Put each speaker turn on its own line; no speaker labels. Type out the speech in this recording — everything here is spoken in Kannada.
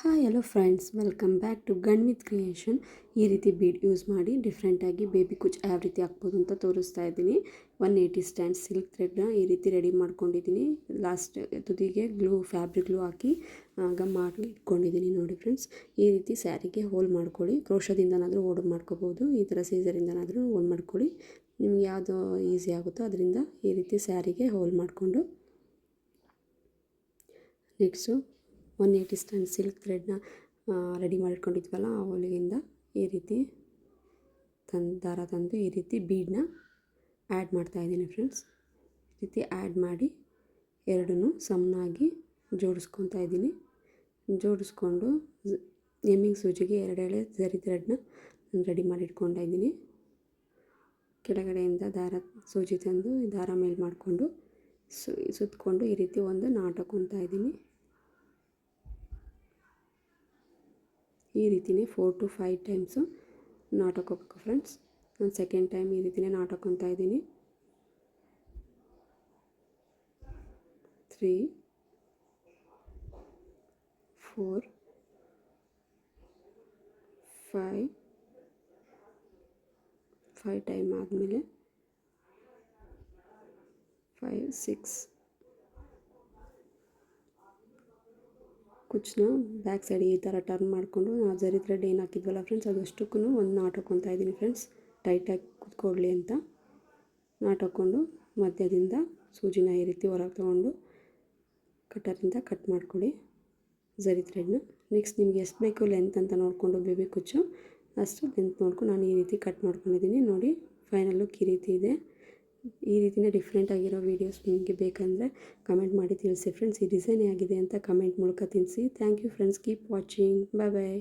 Hi hello friends, welcome back to gun with creation. ಈ ರೀತಿ ಬೀಡ್ ಯೂಸ್ ಮಾಡಿ ಡಿಫ್ರೆಂಟಾಗಿ ಬೇಬಿ ಕುಚ್ ಯಾವ ರೀತಿ ಹಾಕ್ಬೋದು ಅಂತ ತೋರಿಸ್ತಾ ಇದ್ದೀನಿ. 180 ಸ್ಟ್ಯಾಂಡ್ ಸಿಲ್ಕ್ ಥ್ರೆಡ್ನ ಈ ರೀತಿ ರೆಡಿ ಮಾಡ್ಕೊಂಡಿದ್ದೀನಿ. ಲಾಸ್ಟ್ ತುದಿಗೆ ಫ್ಯಾಬ್ರಿಕ್ ಗ್ಲೂ ಹಾಕಿ ಗಮ್ ಮಾಡಿ ಇಟ್ಕೊಂಡಿದ್ದೀನಿ. ನೋಡಿ ಫ್ರೆಂಡ್ಸ್, ಈ ರೀತಿ ಸ್ಯಾರಿಗೆ ಹೋಲ್ ಮಾಡ್ಕೊಳ್ಳಿ. ಕ್ರೋಶದಿಂದನಾದರೂ ಹೋಲ್ ಮಾಡ್ಕೋಬೋದು, ಈ ಥರ ಸೀಸರಿಂದನಾದರೂ ಹೋಲ್ ಮಾಡ್ಕೊಳ್ಳಿ. ನಿಮ್ಗೆ ಯಾವುದು ಈಸಿ ಆಗುತ್ತೋ ಅದರಿಂದ ಈ ರೀತಿ ಸ್ಯಾರಿಗೆ ಹೋಲ್ ಮಾಡಿಕೊಂಡು ನೆಕ್ಸ್ಟು 180 ಸ್ಟ್ಯಾಂಡ್ ಸಿಲ್ಕ್ ಥ್ರೆಡ್ನ ರೆಡಿ ಮಾಡಿಟ್ಕೊಂಡಿದ್ವಲ್ಲ ಆ ಹೊಲಿಗೆಯಿಂದ ಈ ರೀತಿ ದಾರ ತಂದು ಈ ರೀತಿ ಬೀಡನ್ನ ಆ್ಯಡ್ ಮಾಡ್ತಾಯಿದ್ದೀನಿ ಫ್ರೆಂಡ್ಸ್. ಈ ರೀತಿ ಆ್ಯಡ್ ಮಾಡಿ ಎರಡನ್ನೂ ಸಮನಾಗಿ ಜೋಡಿಸ್ಕೊತಾ ಇದ್ದೀನಿ. ಜೋಡಿಸ್ಕೊಂಡು ಎಮ್ಮಿಂಗ್ ಸೂಜಿಗೆ 2 ಎಳೆ ಜರಿ ಥ್ರೆಡ್ನ ರೆಡಿ ಮಾಡಿ ಇಟ್ಕೊಂಡಿದ್ದೀನಿ. ಕೆಳಗಡೆಯಿಂದ ಸೂಜಿ ತಂದು ದಾರ ಮೇಲೆ ಮಾಡಿಕೊಂಡು ಸುತ್ತಕೊಂಡು ಈ ರೀತಿ ಒಂದು ನಾಟ್ ಹಾಕ್ಕೊತಾ ಇದ್ದೀನಿ. ಈ ರೀತಿಯೇ 4 to 5 ಟೈಮ್ಸು ನಾಟ್ ಹಾಕೋಬೇಕು ಫ್ರೆಂಡ್ಸ್. ನಾನು ಸೆಕೆಂಡ್ ಟೈಮ್ ಈ ರೀತಿಯೇ ನಾಟ್ ಹಾಕ್ಕೊತಾ ಇದ್ದೀನಿ. 3 4 5 ಟೈಮ್ ಆದಮೇಲೆ 5 6 ಕುಚ್ಚನ್ನ ಬ್ಯಾಕ್ ಸೈಡ್ ಈ ಥರ ಟರ್ನ್ ಮಾಡಿಕೊಂಡು ನಾವು ಜರಿ ಥ್ರೆಡ್ ಏನು ಹಾಕಿದ್ವಲ್ಲ ಫ್ರೆಂಡ್ಸ್, ಅದಷ್ಟಕ್ಕೂ ಒಂದು ನಾಟ್ ಹಾಕ್ಕೊತಾ ಇದ್ದೀನಿ ಫ್ರೆಂಡ್ಸ್, ಟೈಟಾಗಿ ಕುತ್ಕೊಳ್ಳಿ ಅಂತ. ನಾಟ್ ಹಾಕ್ಕೊಂಡು ಮಧ್ಯದಿಂದ ಸೂಜಿನ ಈ ರೀತಿ ಹೊರಗೆ ತೊಗೊಂಡು ಕಟ್ಟರಿಂದ ಕಟ್ ಮಾಡ್ಕೊಳ್ಳಿ ಜರಿ ಥ್ರೆಡ್ನ. ನೆಕ್ಸ್ಟ್ ನಿಮ್ಗೆ ಎಷ್ಟು ಬೇಕು ಲೆಂತ್ ಅಂತ ನೋಡಿಕೊಂಡು ಬೇಬಿ ಕುಚ್ಚು ಅಷ್ಟು ಲೆಂತ್ ನೋಡ್ಕೊಂಡು ನಾನು ಈ ರೀತಿ ಕಟ್ ಮಾಡ್ಕೊಂಡಿದ್ದೀನಿ. ನೋಡಿ, ಫೈನಲ್ ಲುಕ್ ಈ ರೀತಿ ಇದೆ. ಈ ರೀತಿಯೇ ಡಿಫ್ರೆಂಟಾಗಿರೋ ವೀಡಿಯೋಸ್ ನಿಮಗೆ ಬೇಕಂದರೆ ಕಮೆಂಟ್ ಮಾಡಿ ತಿಳಿಸಿ ಫ್ರೆಂಡ್ಸ್. ಈ ಡಿಸೈನ್ ಆಗಿದೆ ಅಂತ ಕಮೆಂಟ್ ಮೂಲಕ ತಿಳಿಸಿ. Thank you friends, keep watching, bye bye.